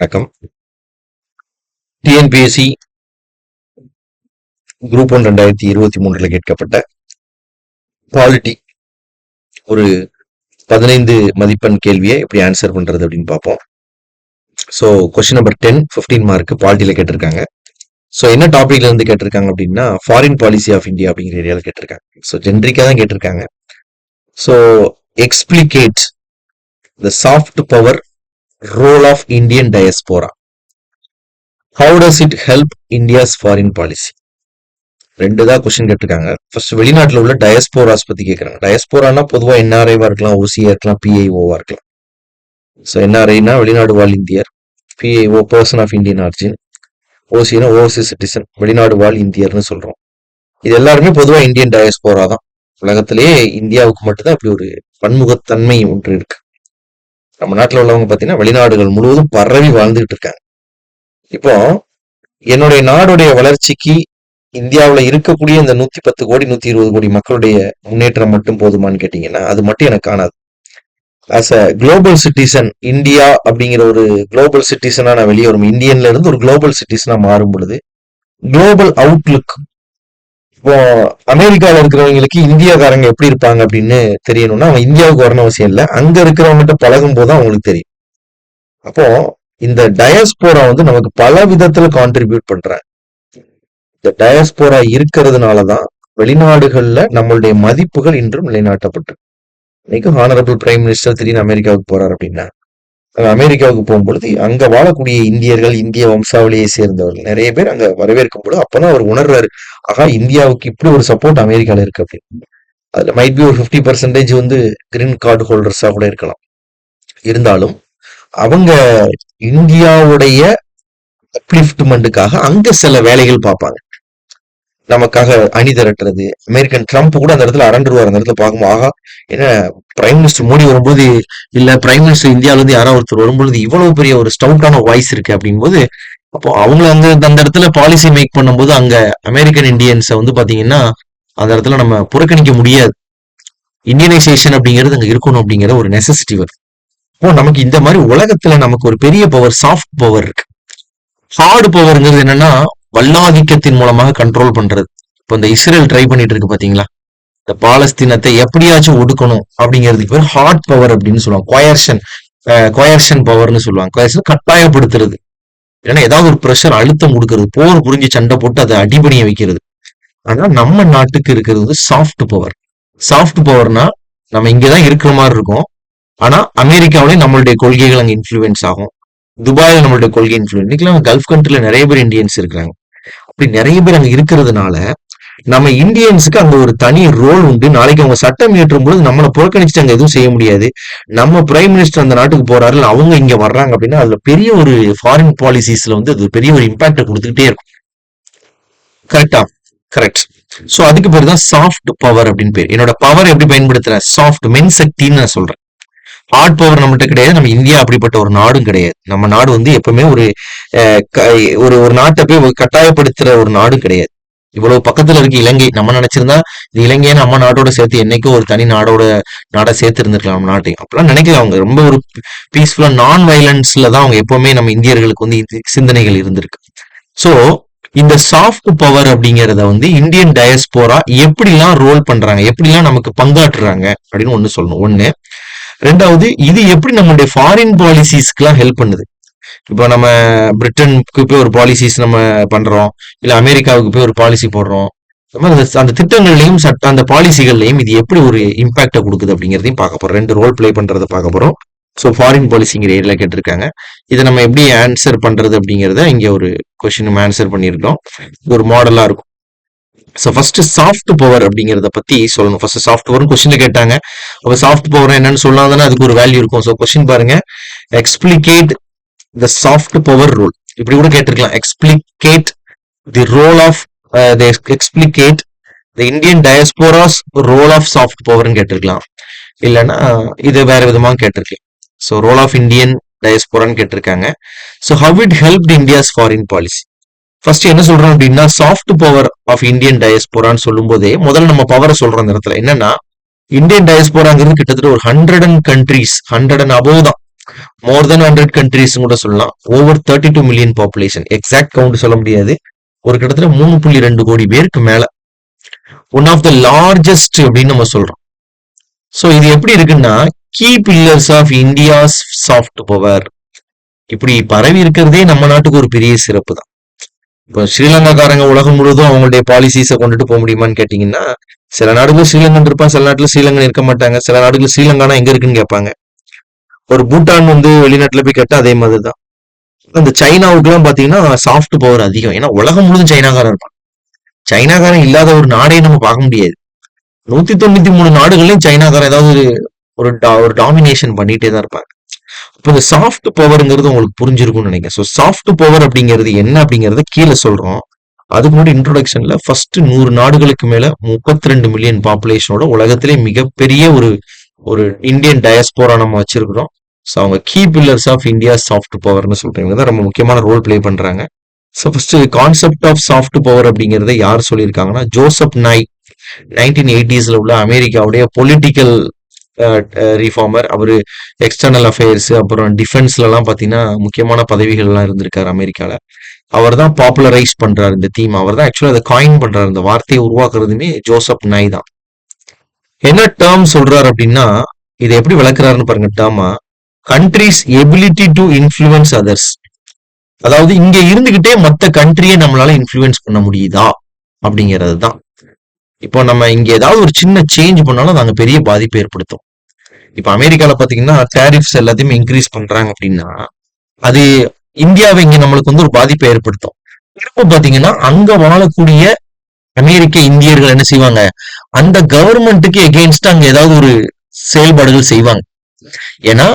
வணக்கம். TNPSC group 1 2023 கேட்கப்பட்ட polity ஒரு 15 மதிப்பெண் கேள்வியை எப்படி ஆன்சர் பண்றது அப்படின்னு பார்ப்போம். ஸோ கொஸ்டின் நம்பர் 10 15 மார்க் பாலிட்டியில கேட்டிருக்காங்க. ஸோ என்ன டாபிக்ல இருந்து கேட்டிருக்காங்க அப்படின்னா ஃபாரின் பாலிசி ஆஃப் இந்தியா அப்படிங்கிற ஏரியாவில் கேட்டிருக்காங்க. ஸோ ஜென்ரிக்கா தான் கேட்டிருக்காங்க. So explicate the soft power role of Indian diaspora. How does it help India's foreign policy? ரெண்டு தான் கொஸ்டின் கேட்டிருக்காங்க. ஃபர்ஸ்ட் வெளிநாட்டில் உள்ள டயஸ்போராஸ் பத்தி கேட்கறாங்க. டயஸ்போரானா பொதுவாக என்ஆர்ஐவா இருக்கலாம், ஓசியா இருக்கலாம், பிஐஓவா இருக்கலாம். ஸோ என்ஆர்ஐனா வெளிநாடு வாழ் இந்தியர், PIO person of Indian origin, ஓசினா ஓவர்சீஸ் சிட்டிசன் வெளிநாடு வாழ் இந்தியர்னு சொல்றோம். இது எல்லாருமே பொதுவாக இந்தியன் டயஸ்போரா தான். உலகத்திலேயே இந்தியாவுக்கு மட்டும்தான் இப்படி ஒரு பன்முகத்தன்மை ஒன்று இருக்கு. நம்ம நாட்டில் உள்ளவங்க பார்த்தீங்கன்னா வெளிநாடுகள் முழுவதும் பரவி வாழ்ந்துகிட்டு இருக்காங்க. இப்போ என்னுடைய நாடுடைய வளர்ச்சிக்கு இந்தியாவில் இருக்கக்கூடிய இந்த 110 கோடி 120 கோடி மக்களுடைய முன்னேற்றம் மட்டும் போதுமான்னு கேட்டீங்கன்னா அது மட்டும் எனக்கு காணாது. As a global citizen India அப்படிங்கிற ஒரு குளோபல் சிட்டிசனா நான் வெளியே வரும், இந்தியன்ல இருந்து ஒரு குளோபல் சிட்டிசனா மாறும் பொழுது குளோபல் அவுட்லுக், இப்போ அமெரிக்காவில் இருக்கிறவங்களுக்கு இந்தியாக்காரங்க எப்படி இருப்பாங்க அப்படின்னு தெரியணும்னா அவன் இந்தியாவுக்கு வரணும் அவசியம் இல்லை, அங்க இருக்கிறவங்ககிட்ட பழகும் போது அவங்களுக்கு தெரியும். அப்போ இந்த டயஸ்போரா வந்து நமக்கு பல விதத்துல கான்ட்ரிபியூட் பண்றாங்க. இந்த டயஸ்போரா இருக்கிறதுனாலதான் வெளிநாடுகள்ல நம்மளுடைய மதிப்புகள் இன்றும் நிலைநாட்டப்பட்டு. இன்னைக்கு ஹானரபிள் பிரைம் மினிஸ்டர் திடீர்னு அமெரிக்காவுக்கு போறாரு அப்படின்னா அமெரிக்காவுக்கு போகும்பொழுது அங்க வாழக்கூடிய இந்தியர்கள், இந்திய வம்சாவளியை சேர்ந்தவர்கள் நிறைய பேர் அங்க வரவேற்கும் பொழுது அப்பதான் அவர் உணர்றாரு, ஆகா இந்தியாவுக்கு இப்படி ஒரு சப்போர்ட் அமெரிக்கால இருக்கு அப்படின்னு. அதுல மைட் பி ஒரு 50% வந்து கிரீன் கார்டு ஹோல்டர்ஸா கூட இருக்கலாம். இருந்தாலும் அவங்க இந்தியாவுடைய அப்லிஃப்ட்மெண்ட்டுக்காக அங்க சில வேலைகள் பார்ப்பாங்க. நமக்காக அணி திரட்டுறது. அமெரிக்கன் ட்ரம்ப் கூட அந்த இடத்துல அரண்டுருவார். அந்த இடத்துல பார்க்கும்போது ஆகா என்ன பிரைம் மினிஸ்டர் மோடி வரும்போது, இல்ல பிரைம் மினிஸ்டர் இந்தியாவில இருந்து யாராவது ஒருத்தர் வரும்பொழுது இவ்வளவு பெரிய ஒரு ஸ்டவுட்டான வாய்ஸ் இருக்கு அப்படிங்கும்போது, அப்போ அவங்க அந்த இடத்துல பாலிசி மேக் பண்ணும்போது அங்க அமெரிக்கன் இந்தியன்ஸை வந்து பாத்தீங்கன்னா அந்த இடத்துல நம்ம புறக்கணிக்க முடியாது. இந்தியனைசேஷன் அப்படிங்கிறது அங்க இருக்கணும் அப்படிங்கிற ஒரு நெசசிட்டி வரும். இப்போ நமக்கு இந்த மாதிரி உலகத்துல நமக்கு ஒரு பெரிய பவர், சாஃப்ட் பவர் இருக்கு. ஹார்டு பவர்ங்கிறது என்னன்னா வல்லாதிக்கத்தின் மூலமாக கண்ட்ரோல் பண்றது. இப்போ இந்த இஸ்ரேல் ட்ரை பண்ணிட்டு இருக்கு பாத்தீங்களா, இந்த பாலஸ்தீனத்தை எப்படியாச்சும் ஒடுக்கணும் அப்படிங்கிறதுக்கு பேர் ஹார்ட் பவர் அப்படின்னு சொல்லுவாங்க. கொயர்ஷன் பவர்னு சொல்லுவாங்க. கொயர்ஷன் கட்டாயப்படுத்துறது, ஏன்னா ஏதாவது ஒரு ப்ரெஷர் அழுத்தம் கொடுக்கறது, போர் புரிஞ்சு சண்டை போட்டு அதை அடிபணிய வைக்கிறது. ஆனா நம்ம நாட்டுக்கு இருக்கிறது வந்து சாஃப்ட் பவர். சாஃப்ட் பவர்னா நம்ம இங்கதான் இருக்கிற மாதிரி இருக்கும், ஆனா அமெரிக்காவிலேயே நம்மளுடைய கொள்கைகள் அங்க இன்ஃபுளுன்ஸ் ஆகும். துபாயில நம்மளுடைய கொள்கை இன்ஃபுளுன்ஸ். இன்னைக்கு கல்ஃப் கண்ட்ரில நிறைய பேர் இந்தியன்ஸ் இருக்கிறாங்க. அப்படி நிறைய பேர் அங்க இருக்கிறதுனால நம்ம இந்தியன்ஸுக்கு அங்க ஒரு தனி ரோல் உண்டு. நாளைக்கு அவங்க சட்டம் இயற்றும் பொழுது நம்மளை புறக்கணிச்சுட்டு அங்க எதுவும் செய்ய முடியாது. நம்ம பிரைம் மினிஸ்டர் அந்த நாட்டுக்கு போறாரு, அவங்க இங்க வர்றாங்க அப்படின்னா அதுல பெரிய ஒரு ஃபாரின் பாலிசிஸ்ல வந்து அது பெரிய ஒரு இம்பாக்ட் கொடுத்துக்கிட்டே இருக்கும். கரெக்டா? கரெக்ட். சோ அதுக்கு பேர் தான் சாஃப்ட் பவர் அப்படின்னு பேர். என்னோட பவர் எப்படி பயன்படுத்துறேன்? சாஃப்ட் மென் சக்தின்னு நான் சொல்றேன். ஹார்ட் பவர் நம்மகிட்ட கிடையாது. நம்ம இந்தியா அப்படிப்பட்ட ஒரு நாடும் கிடையாது. நம்ம நாடு வந்து எப்பவுமே ஒரு நாட்டை போய் கட்டாயப்படுத்துற ஒரு நாடும் கிடையாது. இவ்வளவு பக்கத்துல இருக்கு இலங்கை. நம்ம நினைச்சிருந்தா இது இலங்கையை நம்ம நாட்டோட சேர்த்து என்னைக்கும் ஒரு தனி நாடை சேர்த்து இருந்திருக்கலாம் நம்ம நாட்டையும். அப்பெல்லாம் நினைக்கல. அவங்க ரொம்ப ஒரு பீஸ்ஃபுல்லா நான் வயலன்ஸ்ல தான் அவங்க எப்பவுமே நம்ம இந்தியர்களுக்கு வந்து சிந்தனைகள் இருந்திருக்கு. சோ இந்த சாஃப்ட் பவர் அப்படிங்கிறத வந்து இந்தியன் டயஸ்போரா எப்படிலாம் ரோல் பண்றாங்க, எப்படிலாம் நமக்கு பங்காற்றுறாங்க அப்படின்னு ஒண்ணு சொல்லணும். ஒண்ணு. ரெண்டாவது, இது எப்படி நம்மளுடைய ஃபாரின் பாலிசிஸ்க்குலாம் ஹெல்ப் பண்ணுது. இப்போ நம்ம பிரிட்டனுக்கு போய் ஒரு பாலிசிஸ் நம்ம பண்றோம், இல்ல அமெரிக்காவுக்கு போய் ஒரு பாலிசி போடுறோம். அந்த திட்டங்கள்லையும் அந்த பாலிசிகள்லையும் இது எப்படி ஒரு இம்பாக்ட கொடுக்குது அப்படிங்கிறதையும் பார்க்க போறோம். ரெண்டு ரோல் பிளே பண்றதை பார்க்க போறோம். ஸோ ஃபாரின் பாலிசிங்கிற ஏரியால கேட்டிருக்காங்க. இதை நம்ம எப்படி ஆன்சர் பண்றது அப்படிங்கிறத இங்க ஒரு கொஸ்டின் நம்ம ஆன்சர் பண்ணியிருக்கோம். இது ஒரு மாடலா இருக்கும். ஸோ ஃபர்ஸ்ட் சாஃப்ட் பவர் அப்படிங்கிறத பத்தி சொல்லணும். ஃபர்ஸ்ட் சாஃப்ட் பவர் கொஸ்டின்ல கேட்டாங்க. அப்ப சாஃப்ட் பவர் என்னன்னு சொல்லாதானே அதுக்கு ஒரு வேல்யூ இருக்கும். ஸோ கொஸ்டின் பாருங்க, explicate the soft power role. இப்படி கூட கேட்டிருக்கலாம், explicate the role of explicate the Indian diaspora's role of soft பவர்னு கேட்டிருக்கலாம். இல்லைன்னா இது வேற விதமாக கேட்டிருக்கலாம். ஸோ ரோல் ஆஃப் இந்தியன் டயஸ்போரான்னு கேட்டிருக்காங்க. So how it help India's foreign policy. First என்ன சொல்றோம் அப்படின்னா சாஃப்ட் பவர் ஆஃப் இந்தியன் டயஸ்போரான்னு சொல்லும் போதே முதல்ல நம்ம பவரை சொல்றோம். அந்த இடத்துல என்னன்னா இந்தியன் டயஸ்போராங்கிறது கிட்டத்தட்ட ஒரு 100 கண்ட்ரீஸ் 100 and above தான். மோர் தென் 100 கண்ட்ரீஸ் கூட சொல்லலாம். Over 32 million population. Exact count சொல்ல முடியாது. ஒரு கிட்டத்தட்ட 3.2 கோடி பேருக்கு மேல. ஒன் ஆஃப் த லார்ஜஸ்ட் அப்படின்னு நம்ம சொல்றோம். சோ இது எப்படி இருக்குன்னா, key pillars of India's soft power இப்படி பரவி இருக்கிறதே நம்ம நாட்டுக்கு ஒரு பெரிய சிறப்பு தான். இப்போ ஸ்ரீலங்காக்காரங்க உலகம் முழுவதும் அவங்களுடைய பாலிசிஸை கொண்டுட்டு போக முடியுமான்னு கேட்டீங்கன்னா, சில நாடுகள் ஸ்ரீலங்கன் இருப்பான், சில நாட்டுல ஸ்ரீலங்கன் இருக்க மாட்டாங்க, சில நாடுகள் ஸ்ரீலங்கானா எங்க இருக்குன்னு கேட்பாங்க. ஒரு பூட்டான் வந்து வெளிநாட்டுல போய் கேட்டா அதே மாதிரிதான். இந்த சைனாவுக்கு எல்லாம் பாத்தீங்கன்னா சாஃப்ட் பவர் அதிகம். ஏன்னா உலகம் முழுவதும் சைனாக்காரன் இருப்பான். சைனாக்காரன் இல்லாத ஒரு நாடே நம்ம பார்க்க முடியாது. 193 நாடுகள்லயும் சைனாக்காரன் ஏதாவது ஒரு டாமினேஷன் பண்ணிட்டே தான் இருப்பாங்க. இப்போ இந்த சாஃப்ட் பவர்ங்கிறது உங்களுக்கு புரிஞ்சிருக்கும்னு நினைக்கிறேன். ஸோ சாஃப்ட் பவர் அப்படிங்கிறது என்ன அப்படிங்கறத கீழே சொல்றோம். அதுக்கு முன்னாடி இன்ட்ரோடக்ஷன்ல ஃபர்ஸ்ட் 100 நாடுகளுக்கு மேல 32 மில்லியன் பாப்புலேஷனோட உலகத்திலே மிகப்பெரிய ஒரு ஒரு இந்தியன் டயஸ்போரா நம்ம வச்சிருக்கிறோம். ஸோ அவங்க key pillars of India soft பவர்னு சொல்றவங்க தான் ரொம்ப முக்கியமான ரோல் பிளே பண்றாங்க. So first concept of soft power அப்படிங்கறத யார் சொல்லியிருக்காங்கன்னா, ஜோசப் நாய் 1980ஸ்ல உள்ள அமெரிக்காவுடைய பொலிட்டிக்கல் ரிஃபார்மர். அவரு எக்ஸ்டர்னல் அஃபேர்ஸ் அப்புறம் டிஃபென்ஸ்ல எல்லாம் பாத்தீங்கன்னா முக்கியமான பதவிகள் எல்லாம் இருந்திருக்காரு அமெரிக்கால. அவர் தான் பாப்புலரைஸ் பண்றாரு இந்த தீம். அவர் தான் ஆக்சுவலா அதை காயின் பண்றாரு. இந்த வார்த்தையை உருவாக்குறதுமே ஜோசப் நாய் தான். என்ன டேர்ம் சொல்றாரு அப்படின்னா, இதை எப்படி விளக்குறாருன்னு பாருங்க. டேர்மா country's ability to influence others. அதாவது இங்க இருந்துகிட்டே மத்த கண்ட்ரியை நம்மளால இன்ஃப்ளூயன்ஸ் பண்ண முடியுதா அப்படிங்கிறது தான். இப்போ நம்ம இங்க ஏதாவது ஒரு சின்ன சேஞ்ச் பண்ணாலும் அது அங்க பெரிய பாதிப்பு ஏற்படுத்தும். இப்ப அமெரிக்கால பாத்தீங்கன்னா டேரிஃப்ஸ் எல்லாத்தையுமே இன்க்ரீஸ் பண்றாங்க அப்படின்னா அது இந்தியாவை இங்க நம்மளுக்கு வந்து ஒரு பாதிப்பை ஏற்படுத்தும். திரும்ப பாத்தீங்கன்னா அங்க வாழக்கூடிய அமெரிக்க இந்தியர்கள் என்ன செய்வாங்க, அந்த கவர்மெண்ட்டுக்கு எகெயின்ஸ்ட் அங்க ஏதாவது ஒரு செயல்பாடுகள் செய்வாங்க. ஏன்னா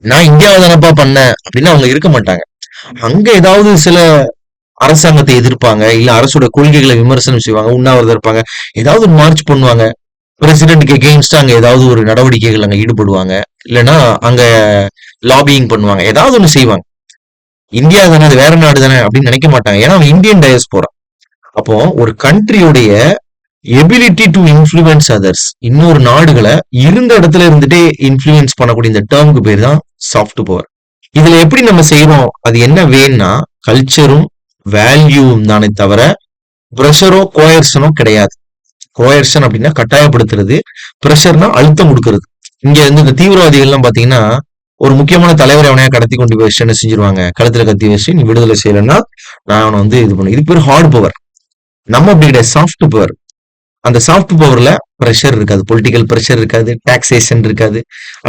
நான் இந்தியாவை தானப்பா பண்ணேன் அப்படின்னு அவங்க இருக்க மாட்டாங்க. அங்க ஏதாவது சில அரசாங்கத்தை எதிர்ப்பாங்க, இல்ல அரசோட கொள்கைகளை விமர்சனம் செய்வாங்க, உண்ணாவிரதம் இருப்பாங்க, ஏதாவது ஒரு மார்ச் பண்ணுவாங்க, பிரசிடென்ட்க்கு எகெயின்ஸ்டா அங்க ஏதாவது ஒரு நடவடிக்கைகள் அங்க ஈடுபடுவாங்க, இல்லைன்னா அங்க லாபியிங் பண்ணுவாங்க, ஏதாவது ஒண்ணு செய்வாங்க. இந்தியா தானே, அது வேற நாடு தானே அப்படின்னு நினைக்க மாட்டாங்க. ஏன்னா அவன் இந்தியன் டயஸ்போரா. அப்போ ஒரு கண்ட்ரியோடைய எபிலிட்டி டு இன்ஃப்ளூயன்ஸ் அதர்ஸ், இன்னொரு நாடுகளை இருந்த இடத்துல இருந்துட்டே இன்ஃப்ளூயன்ஸ் பண்ணக்கூடிய இந்த டேர்முக்கு பேர் தான் சாஃப்ட் பவர். இதுல எப்படி நம்ம செய்யறோம், அது என்ன வேன்னா கல்ச்சரும் வேல்யூவும் தானே தவிர ப்ரெஷரோ கோயர்ஷனோ கிடையாது. கோயர்ஷன் அப்படின்னா கட்டாயப்படுத்துறது, ப்ரெஷர்னா அழுத்தம் கொடுக்கறது. இங்க வந்து இந்த தீவிரவாதிகள் எல்லாம் பாத்தீங்கன்னா ஒரு முக்கியமான தலைவர் அவனையா கடத்தி கொண்டு போய் வச்சு என்ன செஞ்சிருவாங்க, கழுத்துல கத்தி வச்சு நீ விடுதலை செய்யலன்னா நான் அவனை வந்து இது பண்ணு. இது பேர் ஹார்ட் பவர். நம்ம அப்படி கிடையாது, சாஃப்ட் பவர். அந்த சாஃப்ட் பவர்ல ப்ரெஷர் இருக்காது, பொலிட்டிக்கல் ப்ரெஷர் இருக்காது, டாக்ஸேஷன் இருக்காது.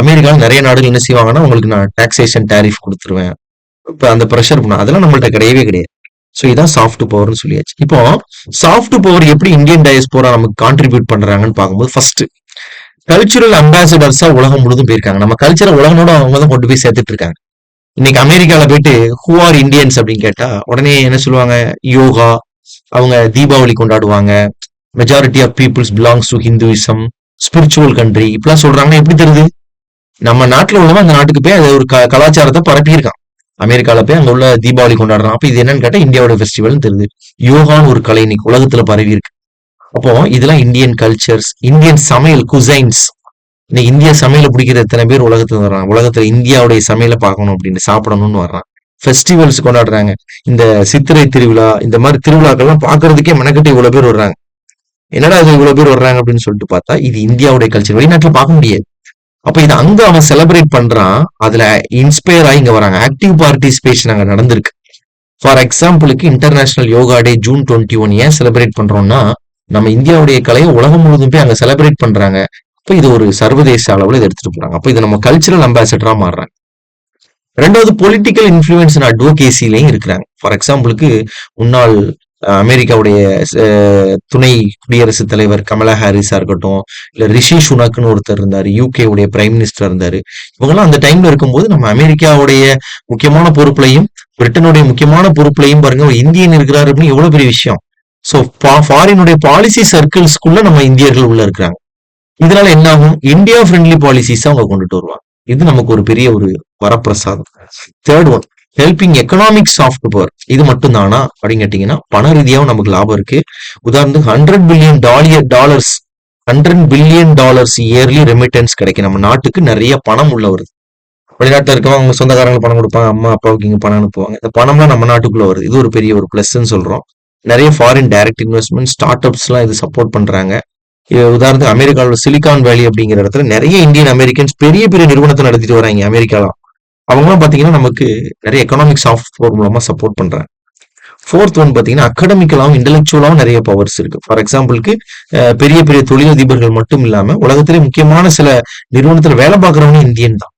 அமெரிக்கால நிறைய நாடுகள் என்ன செய்வாங்கன்னா, உங்களுக்கு நான் டாக்ஸேஷன் டாரிஃப் கொடுத்துருவேன், இப்ப அந்த ப்ரெஷர் பண்ண அதெல்லாம் நம்மள்ட்ட கிடையவே கிடையாது. சோ இதான் சாஃப்ட் பவர்னு சொல்லியாச்சு. இப்போ சாஃப்ட் பவர் எப்படி இந்தியன் டயஸ்போரா நமக்கு கான்ட்ரிபியூட் பண்றாங்கன்னு பார்க்கும்போது, ஃபர்ஸ்ட் கல்ச்சுரல் அம்பாசிடர்ஸா உலகம் முழுதும் போயிருக்காங்க. நம்ம கல்ச்சரை உலகனோட அவங்க தான் கொண்டு போய் சேர்த்துட்டு இருக்காங்க. இன்னைக்கு அமெரிக்கால போயிட்டு ஹூ ஆர் இந்தியன்ஸ் அப்படின்னு கேட்டா உடனே என்ன சொல்லுவாங்க, யோகா, அவங்க தீபாவளி கொண்டாடுவாங்க, majority of peoples belongs to Hinduism, spiritual country இப்பெல்லாம் சொல்றாங்கன்னா எப்படி தெரியுது, நம்ம நாட்டுல உள்ளவன் அந்த நாட்டுக்கு போய் அது ஒரு கலாச்சாரத்தை பரப்பியிருக்கான். அமெரிக்கால போய் அங்க உள்ள தீபாவளி கொண்டாடுறான். அப்ப இது என்னன்னு கேட்டா இந்தியாவோட ஃபெஸ்டிவல் தெரியுது. யோகான்னு ஒரு கலை இன்னைக்கு உலகத்துல பரவி இருக்கு. அப்போ இதெல்லாம் இந்தியன் கல்ச்சர்ஸ், இந்தியன் சமையல் குசைன்ஸ். இன்னைக்கு இந்திய சமையல பிடிக்கிற எத்தனை பேர் உலகத்துல வர்றாங்க, உலகத்துல இந்தியாவுடைய சமையல பார்க்கணும் அப்படின்னு சாப்பிடணும்னு வர்றான். ஃபெஸ்டிவல்ஸ் கொண்டாடுறாங்க. இந்த சித்திரை திருவிழா, இந்த மாதிரி திருவிழாக்கள்லாம் பாக்குறதுக்கே மெனக்கட்டு இவ்வளவு பேர் வர்றாங்க. என்னடா இது இவ்வளவு பேர் வர்றாங்க அப்படின்னு சொல்லிட்டு பார்த்தா இது இந்தியாவுடைய கல்ச்சர், வெளிநாட்டுல பார்க்க முடியாது. அப்ப இது அங்க அவன் செலிப்ரேட் பண்றான், அதுல இன்ஸ்பயர் ஆகி இங்க வராங்க. ஆக்டிவ் பார்ட்டிசிபேஷன் அங்க நடந்திருக்கு. ஃபார் எக்ஸாம்பிளுக்கு இன்டர்நேஷனல் யோகா டே ஜூன் 21 ஏன் செலிப்ரேட் பண்றோம்னா, நம்ம இந்தியாவுடைய கலையை உலகம் முழுவதும் போய் அங்க செலிப்ரேட் பண்றாங்க. அப்ப இது ஒரு சர்வதேச அளவுல இதை எடுத்துட்டு போறாங்க. அப்ப இது நம்ம கல்ச்சரல் அம்பாசிடரா மாறுறாங்க. ரெண்டாவது பொலிட்டிக்கல் இன்ஃபுளுன்ஸ் அண்ட் அட்வொகேசிலையும் இருக்கிறாங்க. ஃபார் எக்ஸாம்பிளுக்கு முன்னாள் அமெரிக்காவுடைய துணை குடியரசுத் தலைவர் கமலா ஹாரிஸா இருக்கட்டும், இல்ல ரிஷி சுனக்னு ஒருத்தர் இருந்தாரு, யூகே உடைய பிரைம் மினிஸ்டர் இருந்தாரு. இவங்கெல்லாம் அந்த டைம்ல இருக்கும்போது நம்ம அமெரிக்காவுடைய முக்கியமான பொறுப்புலையும் பிரிட்டனுடைய முக்கியமான பொறுப்புலையும் பாருங்க ஒரு இந்தியன் இருக்கிறாரு அப்படின்னு எவ்வளவு பெரிய விஷயம். சோ ஃபாரினுடைய பாலிசி சர்க்கிள்ஸ்குள்ள நம்ம இந்தியர்கள் உள்ள இருக்கிறாங்க. இதனால என்ன ஆகும், இந்தியா ஃப்ரெண்ட்லி பாலிசிஸ் அவங்க கொண்டுட்டு வருவாங்க. இது நமக்கு ஒரு பெரிய ஒரு வரப்பிரசாதம். Third one, helping economic soft power. இது மட்டும் தானா அப்படின்னு கேட்டீங்கன்னா பண ரீதியாகவும் நமக்கு லாபம் இருக்கு. உதாரணத்துக்கு $100 பில்லியன் இயர்லி ரெமிட்டன்ஸ் கிடைக்கும். நம்ம நாட்டுக்கு நிறைய பணம் உள்ள வருது. வெளிநாட்டுல இருக்கவங்க அவங்க சொந்தக்காரங்களுக்கு பணம் கொடுப்பாங்க, அம்மா அப்பாவுக்கு இங்க பணம் அனுப்புவாங்க. இந்த பணம்லாம் நம்ம நாட்டுக்குள்ள வருது. இது ஒரு பெரிய ஒரு பிளஸ்ன்னு சொல்றோம். நிறைய ஃபாரின் டைரக்ட் இன்வெஸ்ட்மெண்ட் ஸ்டார்ட் அப்ஸ்லாம் இது சப்போர்ட் பண்றாங்க. உதாரணத்துக்கு அமெரிக்காவில் சிலிகான் வேலி அப்படிங்கிற இடத்துல நிறைய இந்தியன் அமெரிக்கன்ஸ் பெரிய பெரிய நிறுவனத்தை நடத்திட்டு வராங்க அமெரிக்காலாம். அவங்கலாம் பாத்தீங்கன்னா நமக்கு நிறைய எக்கனாமிக் சாஃப்ட்வேர் மூலமா சப்போர்ட் பண்றாங்க. ஃபோர்த் ஒன் பாத்தீங்கன்னா அகடமிக்கலாவும் இன்டெலெக்சுவலாவும் நிறைய பவர்ஸ் இருக்கு. ஃபார் எக்ஸாம்பிளுக்கு பெரிய பெரிய தொழிலதிபர்கள் மட்டும் இல்லாம உலகத்திலே முக்கியமான சில நிறுவனத்துல வேலை பார்க்கறவங்க இந்தியன் தான்.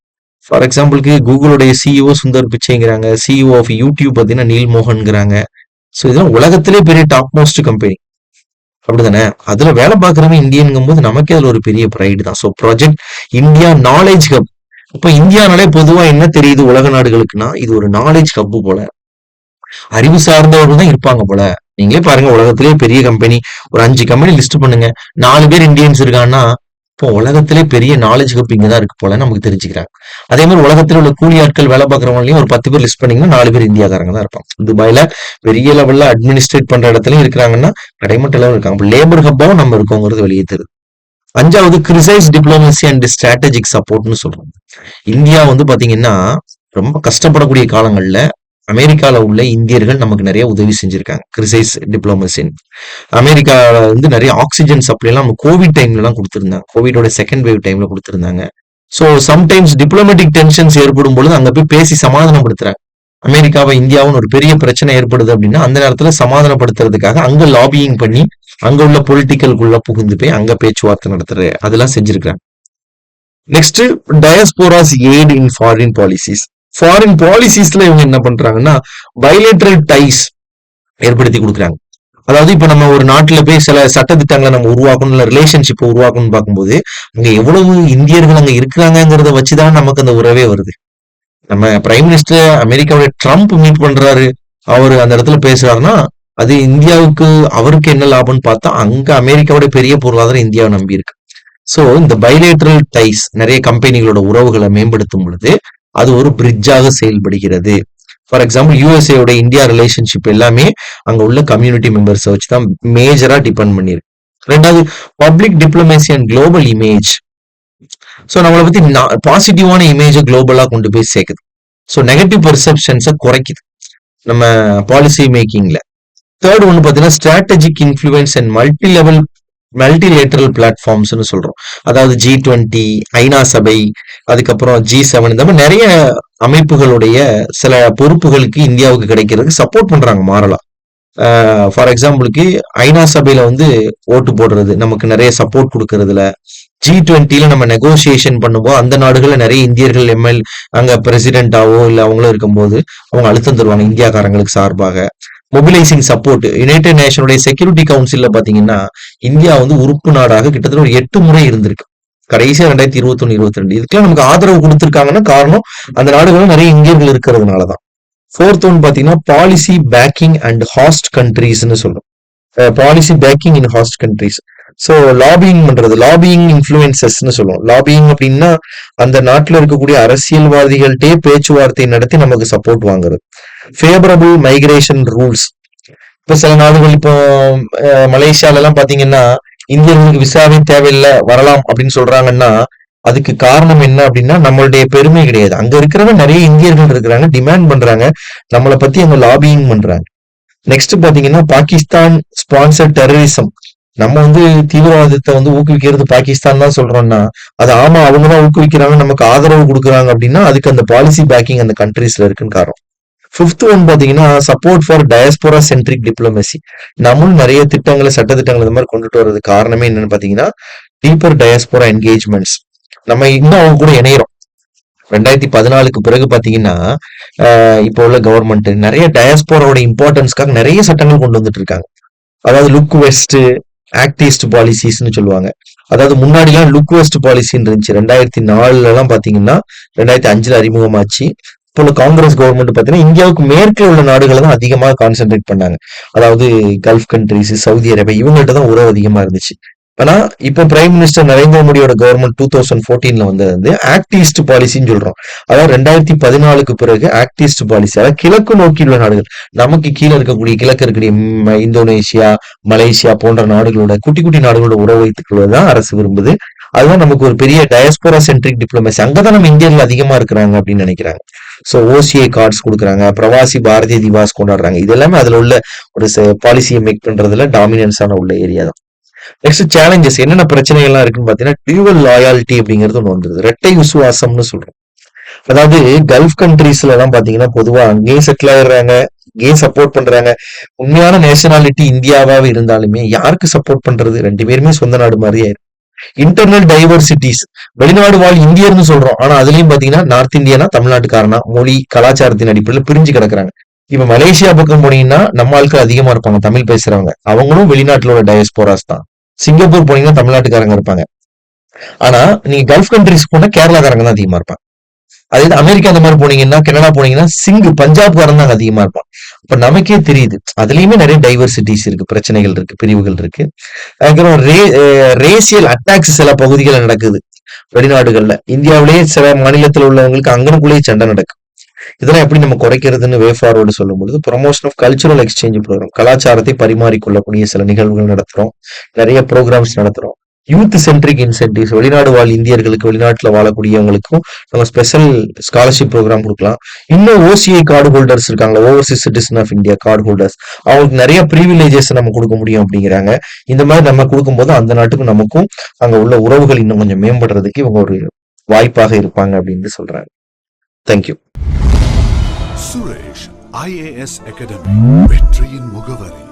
ஃபார் எக்ஸாம்பிளுக்கு கூகுளுடைய சிஇஓ சுந்தர் பிச்சைங்கிறாங்க, சிஇஓ ஆஃப் யூடியூப் பாத்தீங்கன்னா நீல் மோகன்ங்கிறாங்க. ஸோ இதெல்லாம் உலகத்திலே பெரிய டாப் மோஸ்ட் கம்பெனி, அப்படிதானே? அதுல வேலை பார்க்கறவங்க இந்தியன்ங்கும் போது நமக்கே அதுல ஒரு பெரிய ப்ரைடு தான். So project India knowledge hub. இப்ப இந்தியானாலே பொதுவா என்ன தெரியுது உலக நாடுகளுக்குன்னா, இது ஒரு நாலேஜ் ஹப் போல, அறிவு சார்ந்தவர்கள் தான் இருப்பாங்க போல. நீங்களே பாருங்க, உலகத்திலே பெரிய கம்பெனி ஒரு 5 கம்பெனி லிஸ்ட் பண்ணுங்க, 4 பேர் இந்தியன்ஸ் இருக்காங்கன்னா, இப்போ உலகத்திலே பெரிய நாலேஜ் ஹப் இங்கதான் இருக்கு போல நமக்கு தெரிஞ்சுக்கிறாங்க. அதே மாதிரி உலகத்தில் உள்ள கூலி ஆட்கள் வேலை பார்க்கறவங்களையும் ஒரு 10 பேர் லிஸ்ட் பண்ணீங்கன்னா 4 பேர் இந்தியாக்காரங்க தான் இருப்பாங்க. துபாயில பெரிய லெவல்ல அட்மினிஸ்ட்ரேட் பண்ற இடத்துலயும் இருக்கிறாங்கன்னா கிடைமட்ட லெவல் இருக்காங்க. லேபர் ஹப்பாவும் நம்ம இருக்கோங்கிறது வெளியே தெரியுது. 5வது கிரிசைஸ் டிப்ளமசி அண்ட் ஸ்ட்ராட்டஜிக் சப்போர்ட்னு சொல்றோம். இந்தியா வந்து பாத்தீங்கன்னா ரொம்ப கஷ்டப்படக்கூடிய காலங்கள்ல அமெரிக்கால உள்ள இந்தியர்கள் நமக்கு நிறைய உதவி செஞ்சிருக்காங்க. கிரிசைஸ் டிப்ளமசின் அமெரிக்கால வந்து நிறைய ஆக்சிஜன் சப்ளை எல்லாம் நம்ம கோவிட் டைம்ல எல்லாம் கொடுத்திருந்தாங்க. கோவிடோட செகண்ட் வேவ் டைம்ல கொடுத்திருந்தாங்க. சோ சம்டைம்ஸ் டிப்ளமேட்டிக் டென்ஷன்ஸ் ஏற்படும் பொழுது அங்க போய் பேசி சமாதானப்படுத்துறாங்க. அமெரிக்காவை இந்தியாவும் ஒரு பெரிய பிரச்சனை ஏற்படுது அப்படின்னா அந்த நேரத்துல சமாதானப்படுத்துறதுக்காக அங்க லாபியிங் பண்ணி அங்க உள்ள பொலிட்டிக்கலுக்குள்ள புகுந்து போய் அங்க பேச்சுவார்த்தை நடத்துறது அதெல்லாம் செஞ்சிருக்காங்க. Next diasporas aid in foreign policies. Foreign பாலிசிஸ்ல இவங்க என்ன பண்றாங்கன்னா பைலேட்டரல் டைஸ் ஏற்படுத்தி கொடுக்குறாங்க. அதாவது இப்ப நம்ம ஒரு நாட்டுல போய் சில சட்டத்திட்டங்களை நம்ம உருவாக்கணும், இல்ல ரிலேஷன்ஷிப் உருவாக்கணும்னு பார்க்கும்போது அங்க எவ்வளவு இந்தியர்கள் அங்க இருக்கிறாங்கிறத வச்சுதான் நமக்கு அந்த உறவே வருது. நம்ம பிரைம் மினிஸ்டர் அமெரிக்காவுடைய ட்ரம்ப் மீட் பண்றாரு, அவரு அந்த இடத்துல பேசுறாருன்னா அது இந்தியாவுக்கு அவருக்கு என்ன லாபம்னு பார்த்தா அங்க அமெரிக்காவோட பெரிய பொருளாதாரம் இந்தியாவை நம்பி இருக்கு. சோ இந்த பைலேட்டரல் டைஸ் நிறைய கம்பெனிகளோட உறவுகளை மேம்படுத்தும் பொழுது அது ஒரு பிரிட்ஜாக செயல்படுகிறது. ஃபார் எக்ஸாம்பிள் யூஎஸ்ஏயோட இந்தியா ரிலேஷன்ஷிப் எல்லாமே அங்க உள்ள கம்யூனிட்டி மெம்பர்ஸை வச்சுதான் மேஜரா டிபெண்ட் பண்ணிருக்கு. ரெண்டாவது public diplomacy and global image. So நம்மளை பத்தி பாசிட்டிவான இமேஜை குளோபலா கொண்டு போய் சேர்க்குது. ஸோ நெகட்டிவ் பெர்செப்ஷன்ஸை குறைக்குது நம்ம பாலிசி மேக்கிங்ல. தேர்ட் ஒன்று பார்த்தீங்கன்னா ஸ்ட்ராட்டஜிக் இன்ஃப்ளூயன்ஸ் அண்ட் மல்டிலேட்டரல் பிளாட்ஃபார்ம்ஸ்னு சொல்றோம். அதாவது G20, ஐநா சபை, அதுக்கப்புறம் G7 இந்த மாதிரி நிறைய அமைப்புகளுடைய சில பொறுப்புகளுக்கு இந்தியாவுக்கு கிடைக்கிறதுக்கு சப்போர்ட் பண்றாங்க மாறலாம். ஃபார் எக்ஸாம்பிளுக்கு ஐநா சபையில வந்து ஓட்டு போடுறது நமக்கு நிறைய சப்போர்ட் கொடுக்கறதுல, G20ல நம்ம நெகோசியேஷன் பண்ணும்போது அந்த நாடுகள்ல நிறைய இந்தியர்கள் அங்க பிரசிடென்டாவோ இல்ல அவங்களும் இருக்கும்போது அவங்க அழுத்தம் தருவாங்க இந்தியாக்காரங்களுக்கு சார்பாக. மொபிலைசிங் சப்போர்ட் யுனைடெட் நேஷனுடைய செக்யூரிட்டி கவுன்சில்ல பாத்தீங்கன்னா இந்தியா வந்து உறுப்பு நாடாக கிட்டத்தட்ட ஒரு 8 முறை இருந்திருக்கு. கடைசியா 2021, 22 இதுக்கெல்லாம் நமக்கு ஆதரவு கொடுத்திருக்காங்கன்னா காரணம் அந்த நாடுகளும் நிறைய இந்தியர்கள் இருக்கிறதுனாலதான். ஃபோர்த் ஒன் பாத்தீங்கன்னா பாலிசி பேக்கிங் அண்ட் ஹாஸ்ட் கண்ட்ரீஸ்னு சொல்றோம். பாலிசி பேக்கிங் இன் ஹாஸ்ட் கண்ட்ரீஸ். ஸோ லாபியிங் பண்றது, லாபியிங் இன்ஃப்ளூயன்சஸ்ன்னு சொல்லுவோம். லாபியிங் அப்படின்னா அந்த நாட்டில் இருக்கக்கூடிய அரசியல்வாதிகள்கிட்டே பேச்சுவார்த்தை நடத்தி நமக்கு சப்போர்ட் வாங்குறது. Favourable migration rules. இப்போ சில நாடுகள் இப்போ மலேசியால எல்லாம் பாத்தீங்கன்னா இந்தியர்களுக்கு விசாவே தேவையில்லை வரலாம் அப்படின்னு சொல்றாங்கன்னா அதுக்கு காரணம் என்ன அப்படின்னா நம்மளுடைய பெருமை கிடையாது. அங்க இருக்கிறவங்க நிறைய இந்தியர்கள் இருக்கிறாங்க, டிமாண்ட் பண்றாங்க, நம்மளை பத்தி அவங்க லாபியிங் பண்றாங்க. நெக்ஸ்ட் பாத்தீங்கன்னா பாகிஸ்தான் ஸ்பான்சர் டெரரிசம். நம்ம வந்து தீவிரவாதத்தை வந்து ஊக்குவிக்கிறது பாகிஸ்தான் தான் சொல்றோம்னா அது ஆமா அவங்கதான் ஊக்குவிக்கிறாங்க, நமக்கு ஆதரவு கொடுக்குறாங்க அப்படின்னா அதுக்கு அந்த பாலிசி பேக்கிங் அந்த கண்ட்ரீஸ்ல இருக்குன்னு காரணம். ஃபிஃப்த் ஒன் பாத்தீங்கன்னா support for diaspora centric diplomacy. நம்மளும் நிறைய திட்டங்களை சட்டத்திட்டங்கள் இந்த மாதிரி கொண்டுட்டு வர்றது காரணமே என்னன்னு பாத்தீங்கன்னா டீப்பர் டயஸ்போரா என்கேஜ்மெண்ட்ஸ். நம்ம இன்னும் அவங்க கூட இணையறோம். 2014க்கு பிறகு பாத்தீங்கன்னா இப்போ உள்ள கவர்மெண்ட் நிறைய டயஸ்போராவோட இம்பார்ட்டன்ஸ்க்காக நிறைய சட்டங்கள் கொண்டு வந்துட்டு இருக்காங்க. அதாவது லுக் வெஸ்ட், ஆக்ட் ஈஸ்ட் பாலிசிஸ்ன்னு சொல்லுவாங்க. அதாவது முன்னாடி எல்லாம் லுக் வெஸ்ட் பாலிசின்னு இருந்துச்சு. 2004 எல்லாம் பாத்தீங்கன்னா 2005 அறிமுகமாச்சு. இப்போ காங்கிரஸ் கவர்மெண்ட் பாத்தீங்கன்னா இந்தியாவுக்கு மேற்கில் உள்ள நாடுகளை தான் அதிகமாக கான்சென்ட்ரேட் பண்ணாங்க. அதாவது கல்ஃப் கண்ட்ரிஸ், சவுதி அரேபியா இவங்கள்ட்ட தான் உறவு அதிகமா இருந்துச்சு. ஆனா இப்ப பிரைம் மினிஸ்டர் நரேந்திர மோடியோட கவர்மெண்ட் 2014ல வந்தது ஆக்ட் ஈஸ்ட் பாலிசின்னு சொல்றோம். அதாவது 2014க்கு பிறகு ஆக்ட் ஈஸ்ட் பாலிசி, அதாவது கிழக்கு நோக்கி உள்ள நாடுகள், நமக்கு கீழே இருக்கக்கூடிய கிழக்கு இருக்கக்கூடிய இந்தோனேஷியா, மலேசியா போன்ற நாடுகளோட குட்டி குட்டி நாடுகளோட உறவு வைத்துக் கொள்வதுதான் அரசு விரும்புது. அதுதான் நமக்கு ஒரு பெரிய டயஸ்போரா சென்ட்ரிக் டிப்ளமசி. அங்கதான் நம்ம இந்தியர்கள் அதிகமா இருக்கிறாங்க அப்படின்னு நினைக்கிறாங்க. ஸோ ஓசிஐ கார்ட்ஸ் கொடுக்குறாங்க, பிரவாசி பாரதிய திவாஸ் கொண்டாடுறாங்க. இது எல்லாமே அதுல உள்ள ஒரு பாலிசியை மேக் பண்றதுல டாமினன்ஸான உள்ள ஏரியா தான். நெக்ஸ்ட் சேலஞ்சஸ் என்னென்ன பிரச்சனைகள்லாம் இருக்குன்னு பாத்தீங்கன்னா, டியூவல் லாயாலிட்டி அப்படிங்கிறது ஒன்று வந்துருது. இரட்டை விசுவாசம்னு சொல்றோம். அதாவது கல்ஃப் கண்ட்ரீஸ்ல எல்லாம் பாத்தீங்கன்னா பொதுவா அங்கேயும் செட்டில் ஆயிடுறாங்க, இங்கேயும் சப்போர்ட் பண்றாங்க. உண்மையான நேஷனாலிட்டி இந்தியாவாவே இருந்தாலுமே யாருக்கு சப்போர்ட் பண்றது? 2 பேருமே சொந்த நாடு மாதிரி ஆயிரும். இன்டர்னல் டைவர்சிட்டிஸ், வெளிநாடு வாழ் இந்தியர்னு சொல்றோம், ஆனா அதுலயும் பாத்தீங்கன்னா நார்த் இந்தியனா தமிழ்நாட்டுக்காரனா மொழி கலாச்சாரத்தின் அடிப்படையில் பிரிஞ்சு கிடக்குறாங்க. இப்ப மலேசியா பக்கம் போனீங்கன்னா நம்ம ஆட்கள் அதிகமா இருப்பாங்க, தமிழ் பேசுறவங்க, அவங்களும் வெளிநாட்டுல உள்ள டயஸ்போராஸ் தான். சிங்கப்பூர் போனீங்கன்னா தமிழ்நாட்டுக்காரங்க இருப்பாங்க, ஆனா நீங்க கல்ஃப் கண்ட்ரிஸ் போனா கேரளாக்காரங்க தான் அதிகமா இருப்பாங்க. அதே இது அமெரிக்கா அந்த மாதிரி போனீங்கன்னா, கனடா போனீங்கன்னா பஞ்சாப்காரன் தான் அதிகமா இருப்பான். அப்ப நமக்கே தெரியுது அதுலயுமே நிறைய டைவர்சிட்டிஸ் இருக்கு, பிரச்சனைகள் இருக்கு, பிரிவுகள் இருக்கு. அதுக்கப்புறம் ரேசியல் அட்டாக்ஸ் சில பகுதிகளில் நடக்குது வெளிநாடுகள்ல. இந்தியாவிலேயே சில மாநிலத்தில் உள்ளவங்களுக்கு அங்கனுக்குள்ளேயே சண்டை நடக்கும். இதெல்லாம் எப்படி நம்ம குறைக்கிறதுன்னு வே ஃபார்வர்டு சொல்லும்போது, promotion of cultural exchange programme, கலாச்சாரத்தை பரிமாறிக்கொள்ளக்கூடிய சில நிகழ்வுகள் நடத்துறோம், நிறைய ப்ரோக்ராம்ஸ் நடத்துறோம். யூத் சென்ட்ரிக் இன்சென்டிவ்ஸ், வெளிநாடு வாழ் இந்தியர்களுக்கு, வெளிநாட்டுல வாழக்கூடியவங்களுக்கும் நம்ம ஸ்பெஷல் ஸ்காலர்ஷிப் ப்ரோக்ராம் கொடுக்கலாம். இன்னும் ஓசிஐ கார்டு ஹோல்டர்ஸ் இருக்காங்களா, overseas citizen of India card holders, அவங்களுக்கு நிறைய ப்ரிவிலேஜஸ் நம்ம கொடுக்க முடியும் அப்படிங்கிறாங்க. இந்த மாதிரி நம்ம கொடுக்கும்போது அந்த நாட்டுக்கும் நமக்கும் அங்க உள்ள உறவுகள் இன்னும் கொஞ்சம் மேம்படுறதுக்கு இவங்க ஒரு வாய்ப்பாக இருப்பாங்க அப்படின்னு சொல்றாங்க. தேங்க்யூ. சுரேஷ் IAS அகாடமி, வெற்றியின் முகவரி.